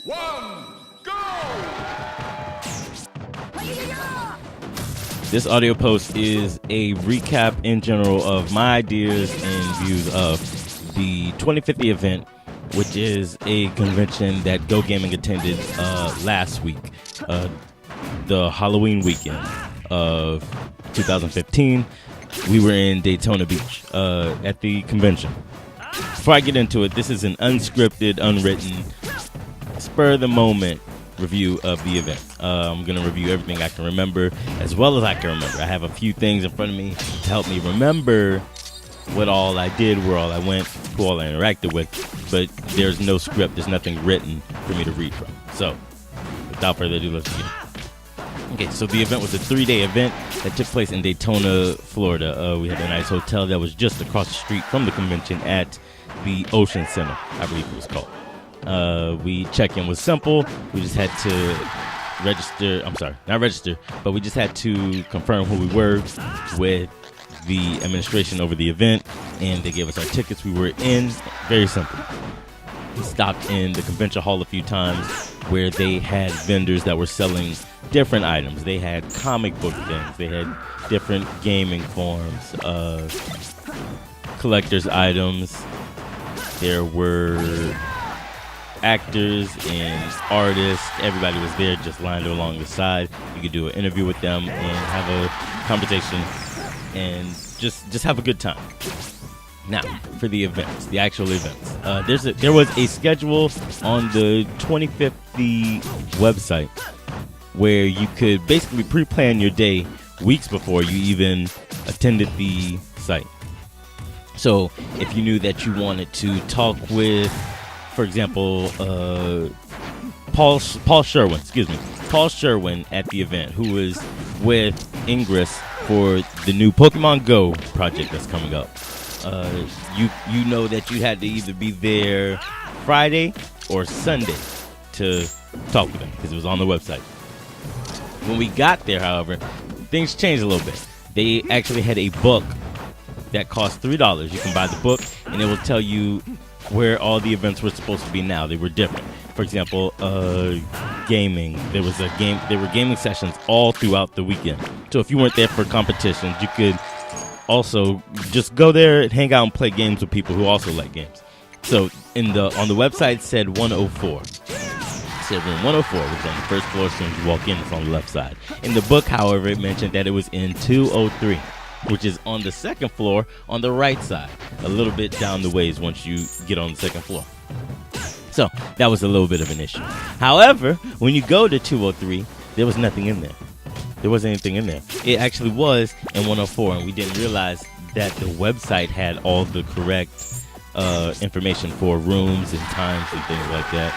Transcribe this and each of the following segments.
one, go! This audio post is a recap in general of my ideas and views of the 2050 event, which is a convention that GoGaming attended last week, the Halloween weekend of 2015. We were in Daytona Beach at the convention. Before I get into it, this is an unscripted, unwritten, spur-of-the-moment review of the event. I'm going to review everything I can remember as well as I can remember. I have a few things in front of me to help me remember what all I did, where all I went, who all I interacted with, but there's no script, there's nothing written for me to read from. So, without further ado, let's begin. Okay, so the event was a 3-day event that took place in Daytona, Florida. We had a nice hotel that was just across the street from the convention at the Ocean Center, I believe it was called. We check-in was simple. We just had to but we just had to confirm who we were with the administration over the event, and they gave us our tickets. We were in. Very simple. We stopped in the convention hall a few times where they had vendors that were selling different items. They had comic book things. They had different gaming forms, collector's items. There were actors and artists. Everybody was there just lined along the side. You could do an interview with them and have a conversation and just have a good time. Now, for the events, the actual events. There was a schedule on the 2050 website where you could basically pre-plan your day weeks before you even attended the site. So if you knew that you wanted to talk with, for example, Paul Sherwin at the event, who was with Ingress for the new Pokemon Go project that's coming up. You know that you had to either be there Friday or Sunday to talk with them because it was on the website. When we got there, however, things changed a little bit. They actually had a book that cost $3. You can buy the book, and it will tell you where all the events were supposed to be now. They were different. For example, gaming. There were gaming sessions all throughout the weekend. So if you weren't there for competitions, you could also just go there and hang out and play games with people who also like games. So on the website it said 104. It said room 104, which is on the first floor. As soon as you walk in, it's on the left side. In the book, however, it mentioned that it was in 203, which is on the second floor on the right side, a little bit down the ways once you get on the second floor. So that was a little bit of an issue. However, when you go to 203, there was nothing in there. There wasn't anything in there. It actually was in 104, and we didn't realize that the website had all the correct information for rooms and times and things like that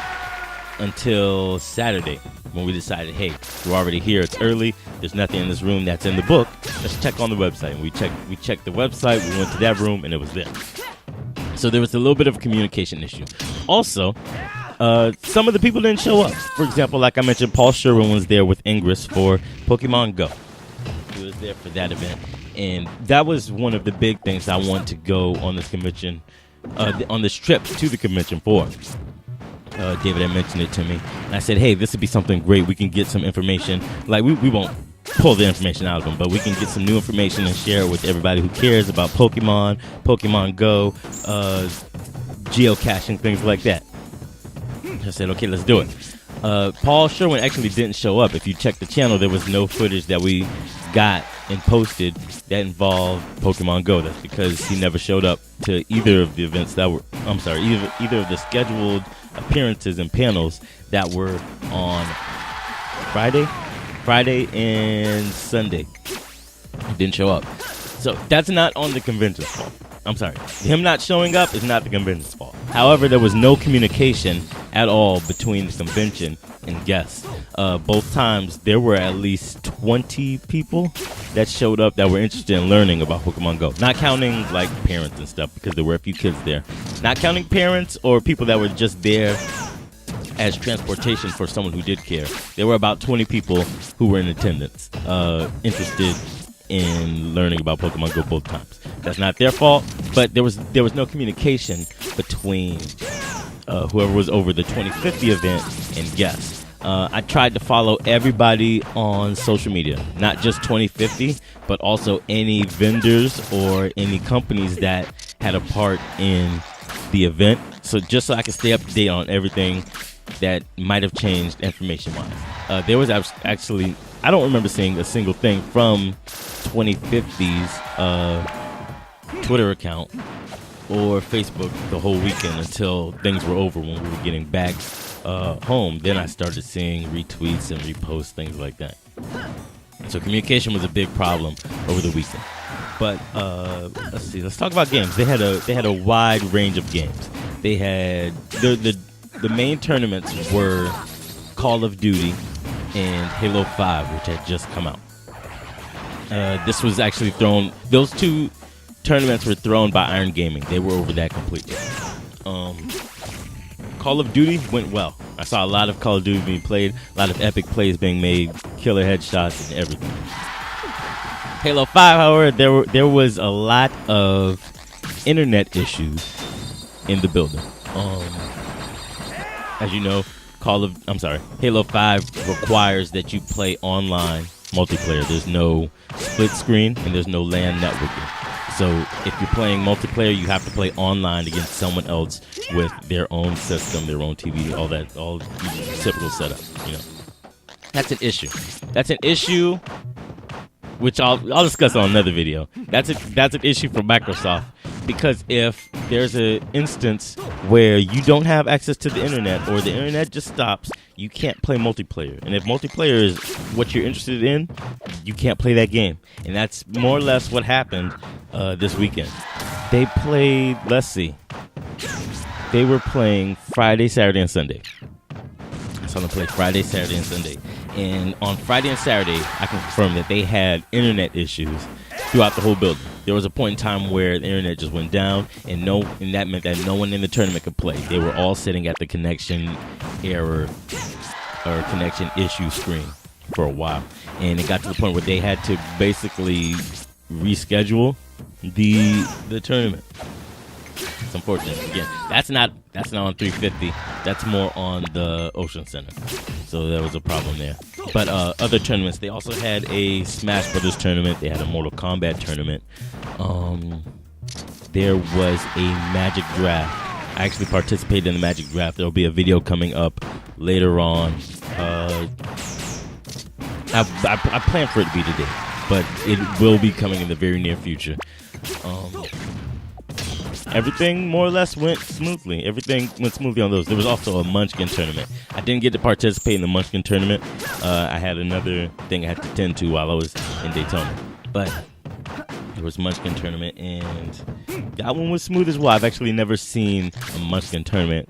until Saturday, when we decided, hey, we're already here, it's early, there's nothing in this room that's in the book, let's check on the website. And we checked the website, we went to that room, and it was there. So there was a little bit of a communication issue. Also, some of the people didn't show up. For example, like I mentioned, Paul Sherwin was there with Ingress for Pokemon Go. He was there for that event, and that was one of the big things I wanted to go on this convention, on this trip to the convention for. David had mentioned it to me, and I said, hey, this would be something great. We can get some information. Like, we won't pull the information out of them, but we can get some new information and share it with everybody who cares about Pokemon Go, geocaching, things like that. I said, okay, let's do it. Paul Sherwin actually didn't show up. If you check the channel, there was no footage that we got and posted that involved Pokemon Go. That's because he never showed up to either of the events that were, either of the scheduled appearances and panels that were on Friday and Sunday. He didn't show up. So that's not on the convention's fault. I'm sorry. Him not showing up is not the convention's fault. However, there was no communication at all between the convention and guests. Both times, there were at least 20 people that showed up that were interested in learning about Pokemon Go. Not counting, like, parents and stuff, because there were a few kids there. Not counting parents or people that were just there as transportation for someone who did care. There were about 20 people who were in attendance, interested in learning about Pokemon Go both times. That's not their fault, but there was no communication between whoever was over the 2050 event and guests. I tried to follow everybody on social media, not just 2050, but also any vendors or any companies that had a part in the event. So just so I could stay up to date on everything that might have changed information-wise. There was actually, I don't remember seeing a single thing from 2050's Twitter account or Facebook the whole weekend until things were over when we were getting back home. Then I started seeing retweets and reposts, things like that. So communication was a big problem over the weekend. But let's see. Let's talk about games. They had a wide range of games. They had the main tournaments were Call of Duty and Halo 5, which had just come out. This was actually thrown. Those two tournaments were thrown by Iron Gaming. They were over that completely. Call of Duty went well. I saw a lot of Call of Duty being played, a lot of epic plays being made, killer headshots and everything. Halo 5, however, there was a lot of internet issues in the building. As you know, Halo 5 requires that you play online multiplayer. There's no split screen and there's no LAN networking. So if you're playing multiplayer, you have to play online against someone else with their own system, their own TV, all typical setup. You know, that's an issue. That's an issue, which I'll discuss on another video. That's an issue for Microsoft, because if there's an instance where you don't have access to the internet or the internet just stops, you can't play multiplayer. And if multiplayer is what you're interested in, you can't play that game. And that's more or less what happened this weekend. They played, let's see, they were playing Friday, Saturday, and Sunday. I saw them play Friday, Saturday, and Sunday. And on Friday and Saturday, I can confirm that they had internet issues throughout the whole building. There was a point in time where the internet just went down, and that meant that no one in the tournament could play. They were all sitting at the connection error or connection issue screen for a while. And it got to the point where they had to basically reschedule the tournament. It's unfortunate. Again, that's not on 350. That's more on the Ocean Center. So there was a problem there. But other tournaments, they also had a Smash Brothers tournament. They had a Mortal Kombat tournament. There was a Magic Draft. I actually participated in the Magic Draft. There will be a video coming up later on. I plan for it to be today, but it will be coming in the very near future. Everything more or less went smoothly. Everything went smoothly on those. There was also a Munchkin tournament. I didn't get to participate in the Munchkin tournament. I had another thing I had to tend to while I was in Daytona. But there was a Munchkin tournament, and that one was smooth as well. I've actually never seen a Munchkin tournament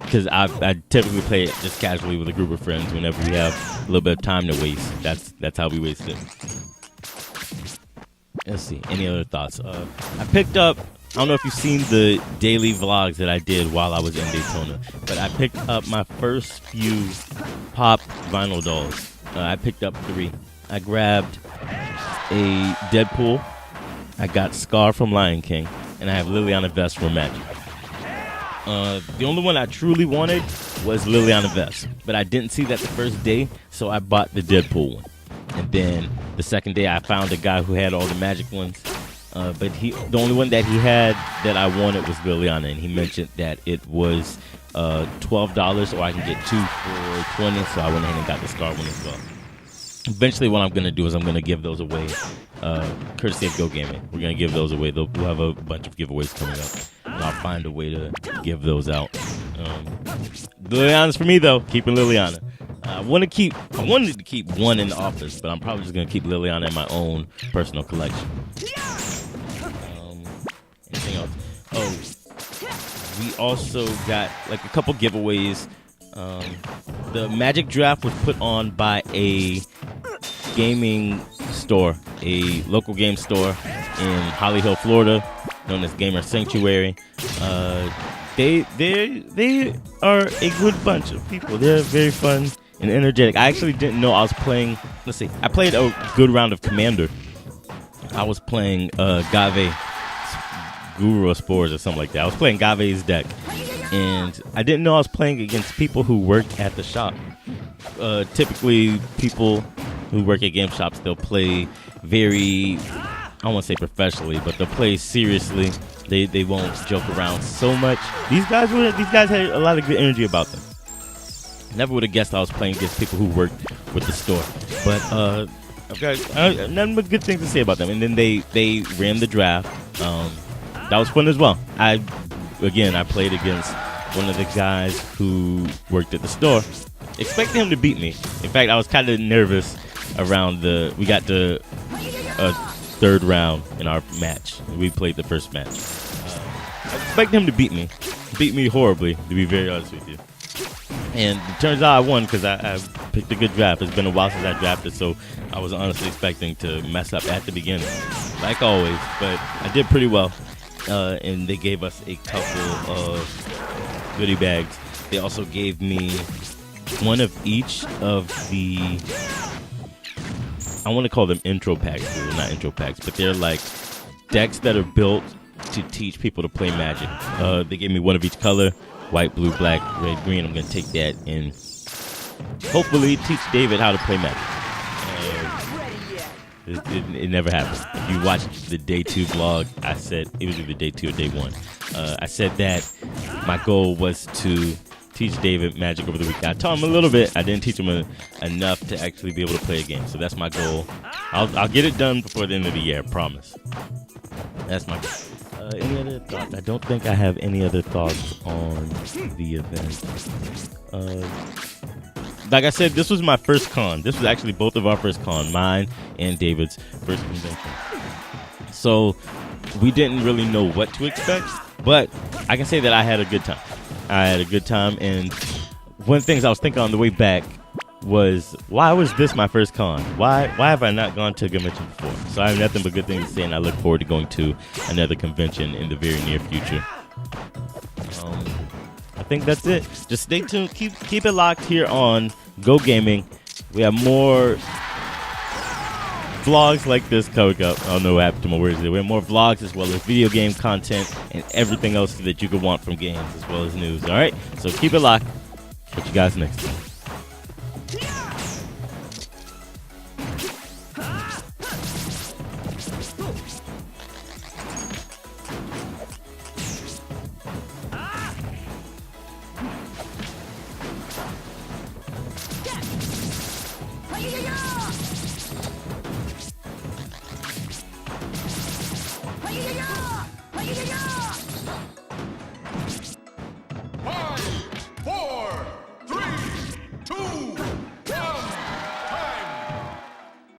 because I typically play it just casually with a group of friends whenever we have a little bit of time to waste. That's how we waste it. Let's see. Any other thoughts? I picked up, I don't know if you've seen the daily vlogs that I did while I was in Daytona, but I picked up my first few pop vinyl dolls. I picked up 3. I grabbed a Deadpool. I got Scar from Lion King, and I have Liliana Vest from Magic. The only one I truly wanted was Liliana Vest, but I didn't see that the first day, so I bought the Deadpool one. And then the second day, I found a guy who had all the Magic ones. But the only one that he had that I wanted was Liliana, and he mentioned that it was $12, or I can get 2 for $20. So I went ahead and got the Scar one as well. Eventually, what I'm going to do is I'm going to give those away, courtesy of GoGaming. We're going to give those away. We'll have a bunch of giveaways coming up, and I'll find a way to give those out. Liliana's for me, though. Keeping Liliana. I wanted to keep one in the office, but I'm probably just going to keep Liliana in my own personal collection. Anything else? Oh, we also got like a couple giveaways. The Magic Draft was put on by a gaming store, a local game store in Holly Hill, Florida, known as Gamer Sanctuary. They are a good bunch of people. They're very fun and energetic. I actually didn't know I was playing. Let's see. I played a good round of Commander. I was playing Gave Guru of Spores or something like that. I was playing Gave's deck, and I didn't know I was playing against people who worked at the shop. Typically, people who work at game shops, they'll play very, I don't want to say professionally, but they'll play seriously. They won't joke around so much. These guys had a lot of good energy about them. Never would have guessed I was playing against people who worked with the store. But I've got nothing but good things to say about them. And then they ran the draft. That was fun as well. I played against one of the guys who worked at the store, expecting him to beat me. In fact, I was kind of nervous around we got to a third round in our match. We played the first match. I was expecting him to beat me horribly, to be very honest with you. And it turns out I won because I picked a good draft. It's been a while since I drafted, so I was honestly expecting to mess up at the beginning, like always. But I did pretty well, and they gave us a couple of goodie bags. They also gave me one of each of the, I want to call them intro packs. Well, not intro packs, but they're like decks that are built to teach people to play Magic. They gave me one of each color. White, blue, black, red, green. I'm going to take that and hopefully teach David how to play Magic. It never happened. If you watched the day 2 vlog, I said, it was either day 2 or day 1. I said that my goal was to teach David Magic over the weekend. I taught him a little bit. I didn't teach him enough to actually be able to play a game. So that's my goal. I'll get it done before the end of the year, I promise. That's my goal. Any other thoughts? I don't think I have any other thoughts on the event. Like I said, this was my first con. This was actually both of our first con, mine and David's first convention. So we didn't really know what to expect, but I can say that I had a good time. And one of the things I was thinking on the way back was, why was this my first con? Why have I not gone to a convention before? So I have nothing but good things to say, and I look forward to going to another convention in the very near future. I think that's it. Just stay tuned. Keep it locked here on GoGaming. We have more vlogs like this coming up. I don't know what happened to my words there. We have more vlogs as well as video game content and everything else that you could want from games as well as news. All right? So keep it locked. Catch you guys next time.